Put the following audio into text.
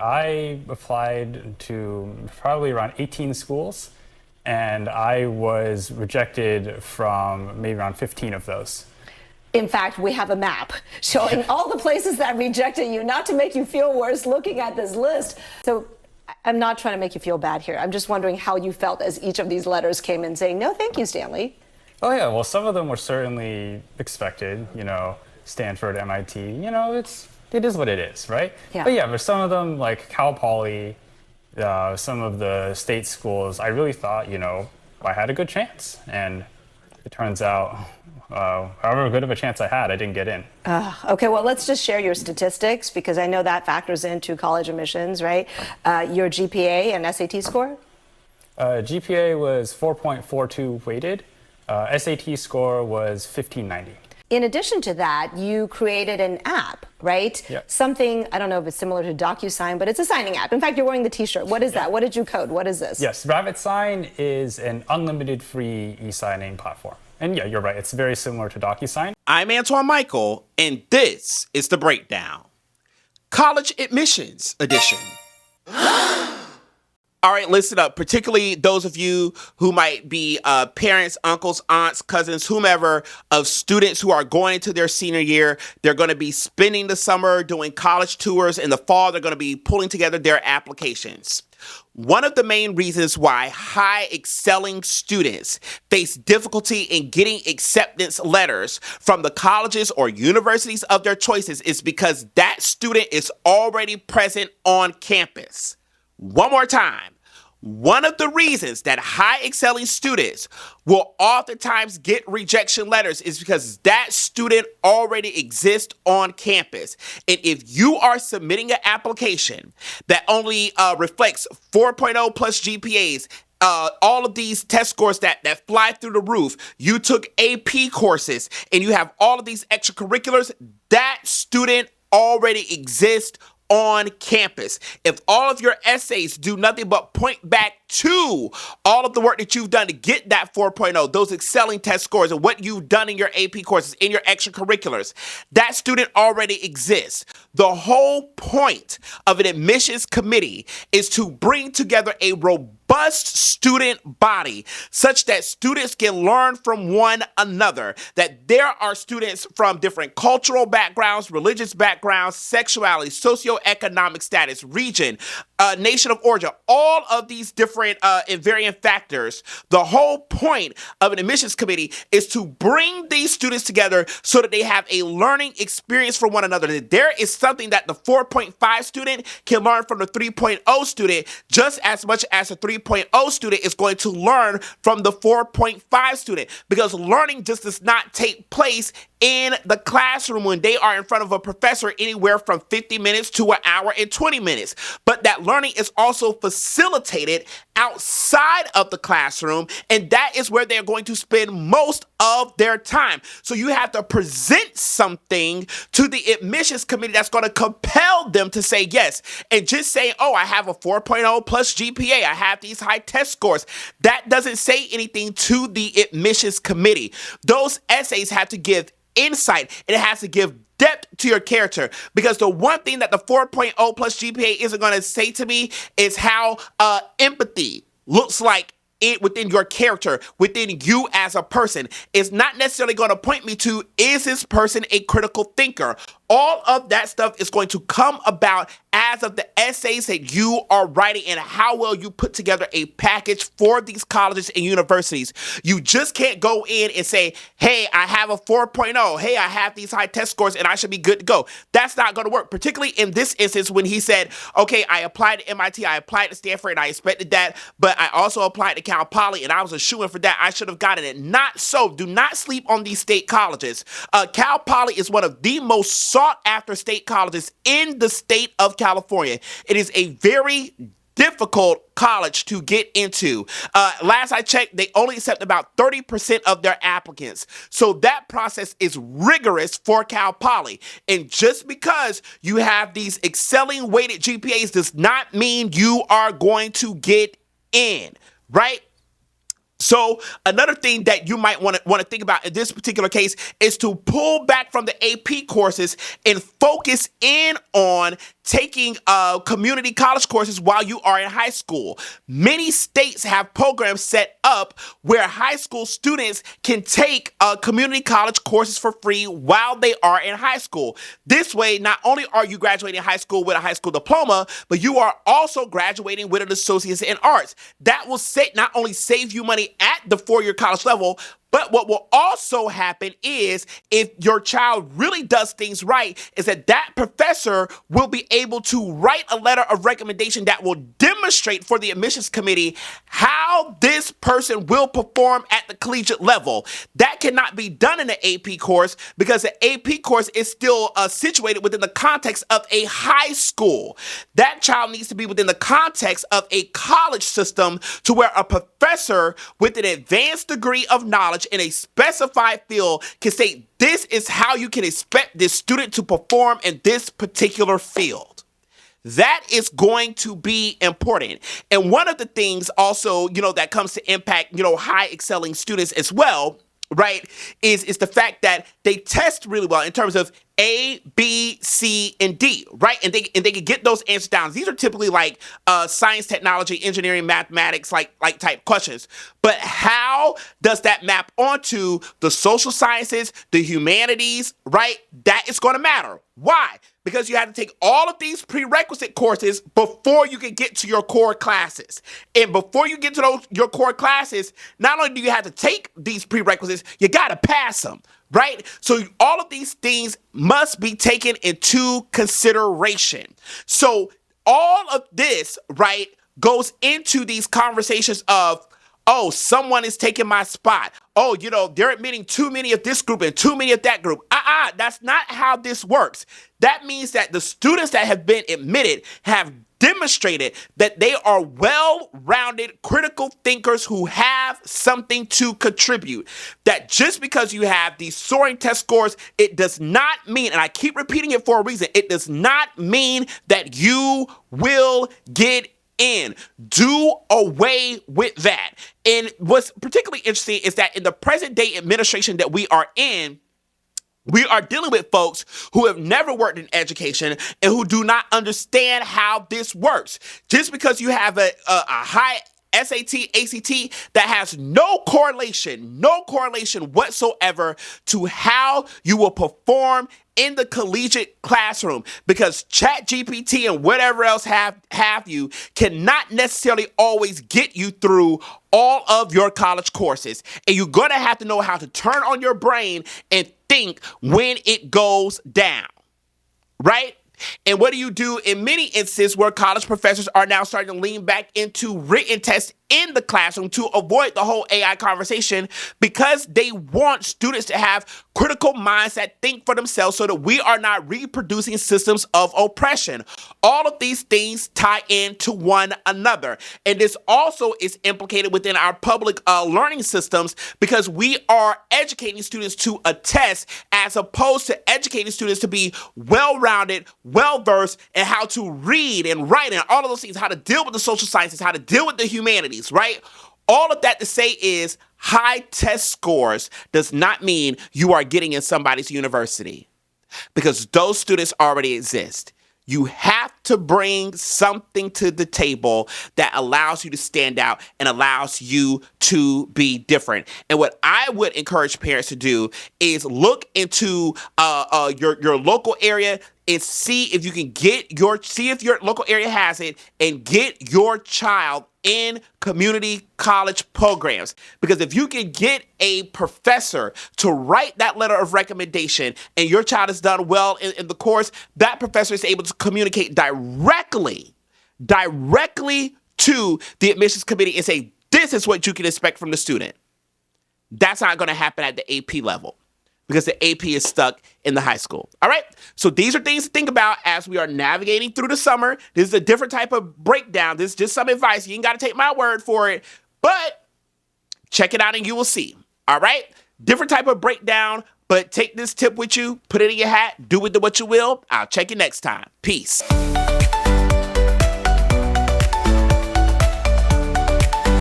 I applied to probably around 18 schools, and I was rejected from maybe around 15 of those. In fact, we have a map showing all the places that rejected you, not to make you feel worse looking at this list. So I'm not trying to make you feel bad here. I'm just wondering how you felt as each of these letters came in saying, no, thank you, Stanley. Oh yeah, well, some of them were certainly expected, Stanford, MIT, it is what it is, right? Yeah. But yeah, there's some of them like Cal Poly, some of the state schools, I really thought, I had a good chance. And it turns out, however good of a chance I had, I didn't get in. Okay, well, let's just share your statistics because I know that factors into college admissions, right? Your GPA and SAT score? GPA was 4.42 weighted. SAT score was 1590. In addition to that, you created an app, right? Yep. Something, I don't know if it's similar to DocuSign, but it's a signing app. In fact, you're wearing the t-shirt. What is that? What did you code? What is this? Yes, RabbitSign is an unlimited free e-signing platform. And yeah, you're right. It's very similar to DocuSign. I'm Antwann Michael, and this is The Breakdown. College Admissions Edition. All right, listen up, particularly those of you who might be parents, uncles, aunts, cousins, whomever, of students who are going into their senior year. They're going to be spending the summer doing college tours. In the fall, they're going to be pulling together their applications. One of the main reasons why high excelling students face difficulty in getting acceptance letters from the colleges or universities of their choices is because that student is already present on campus. One more time. One of the reasons that high excelling students will oftentimes get rejection letters is because that student already exists on campus. And if you are submitting an application that only reflects 4.0 plus GPAs, all of these test scores that fly through the roof, you took AP courses, and you have all of these extracurriculars, that student already exists on campus. If all of your essays do nothing but point back to all of the work that you've done to get that 4.0, those excelling test scores, and what you've done in your AP courses, in your extracurriculars, that student already exists. The whole point of an admissions committee is to bring together a robust student body such that students can learn from one another, that there are students from different cultural backgrounds, religious backgrounds, sexuality, socioeconomic status, region, nation of origin, all of these different invariant factors. The whole point of an admissions committee is to bring these students together so that they have a learning experience for one another. That there is something that the 4.5 student can learn from the 3.0 student just as much as the 3.0 student is going to learn from the 4.5 student, because learning just does not take place in the classroom when they are in front of a professor anywhere from 50 minutes to an hour and 20 minutes. But that learning is also facilitated outside of the classroom, and that is where they're going to spend most of their time. So you have to present something to the admissions committee that's going to compel them to say yes. And just saying, oh, I have a 4.0 plus GPA, I have these high test scores, that doesn't say anything to the admissions committee. Those essays have to give insight, and it has to give depth to your character, because the one thing that the 4.0 plus GPA isn't going to say to me is how empathy looks like it within your character, within you as a person. It's not necessarily going to point me to, is this person a critical thinker? All of that stuff is going to come about as of the essays that you are writing and how well you put together a package for these colleges and universities. You just can't go in and say, hey, I have a 4.0. Hey, I have these high test scores and I should be good to go. That's not going to work, particularly in this instance when he said, okay, I applied to MIT, I applied to Stanford, and I expected that, but I also applied to Cal Poly, and I was a shoo-in for that. I should have gotten it. Not so. Do not sleep on these state colleges. Cal Poly is one of the most sought-after state colleges in the state of California. It is a very difficult college to get into. Last I checked, they only accept about 30% of their applicants. So that process is rigorous for Cal Poly. And just because you have these excelling weighted GPAs does not mean you are going to get in, right? So another thing that you might want to think about in this particular case is to pull back from the AP courses and focus in on taking community college courses while you are in high school. Many states have programs set up where high school students can take community college courses for free while they are in high school. This way, not only are you graduating high school with a high school diploma, but you are also graduating with an associate's in arts. That will not only save you money at the four-year college level, but what will also happen is if your child really does things right, is that professor will be able to write a letter of recommendation that will demonstrate for the admissions committee how this person will perform at the collegiate level. That cannot be done in the AP course because the AP course is still situated within the context of a high school. That child needs to be within the context of a college system to where a professor with an advanced degree of knowledge in a specified field can say, this is how you can expect this student to perform in this particular field. That is going to be important. And one of the things also, that comes to impact, high excelling students as well, right, is the fact that they test really well in terms of A, B, C, and D, right? And they can get those answers down. These are typically like science, technology, engineering, mathematics, like type questions. But how does that map onto the social sciences, the humanities, right? That is going to matter. Why? Because you have to take all of these prerequisite courses before you can get to your core classes. And before you get to your core classes, not only do you have to take these prerequisites, you got to pass them, right? So all of these things must be taken into consideration. So all of this, right, goes into these conversations of, oh, someone is taking my spot. Oh, they're admitting too many of this group and too many of that group. That's not how this works. That means that the students that have been admitted have demonstrated that they are well-rounded critical thinkers who have something to contribute. That just because you have these soaring test scores, it does not mean, and I keep repeating it for a reason, it does not mean that you will get in. Do away with that. And what's particularly interesting is that in the present day administration that we are in, we are dealing with folks who have never worked in education and who do not understand how this works. Just because you have a high SAT, ACT that has no correlation whatsoever to how you will perform in the collegiate classroom, because ChatGPT and whatever else have you cannot necessarily always get you through all of your college courses. And you're going to have to know how to turn on your brain and think when it goes down, right? And what do you do in many instances where college professors are now starting to lean back into written tests in the classroom to avoid the whole AI conversation, because they want students to have critical minds that think for themselves so that we are not reproducing systems of oppression. All of these things tie into one another. And this also is implicated within our public learning systems, because we are educating students to a test as opposed to educating students to be well-rounded, well-versed, and how to read and write and all of those things, how to deal with the social sciences, how to deal with the humanities, right? All of that to say is high test scores does not mean you are getting in somebody's university, because those students already exist. You have to bring something to the table that allows you to stand out and allows you to be different. And what I would encourage parents to do is look into your local area and see if you can see if your local area has it, and get your child in community college programs. Because if you can get a professor to write that letter of recommendation and your child has done well in the course, that professor is able to communicate directly to the admissions committee and say, this is what you can expect from the student. That's not going to happen at the AP level, because the AP is stuck in the high school. All right? So these are things to think about as we are navigating through the summer. This is a different type of breakdown. This is just some advice. You ain't got to take my word for it, but check it out and you will see. All right? Different type of breakdown, but take this tip with you, put it in your hat, do with it what you will. I'll check you next time. Peace.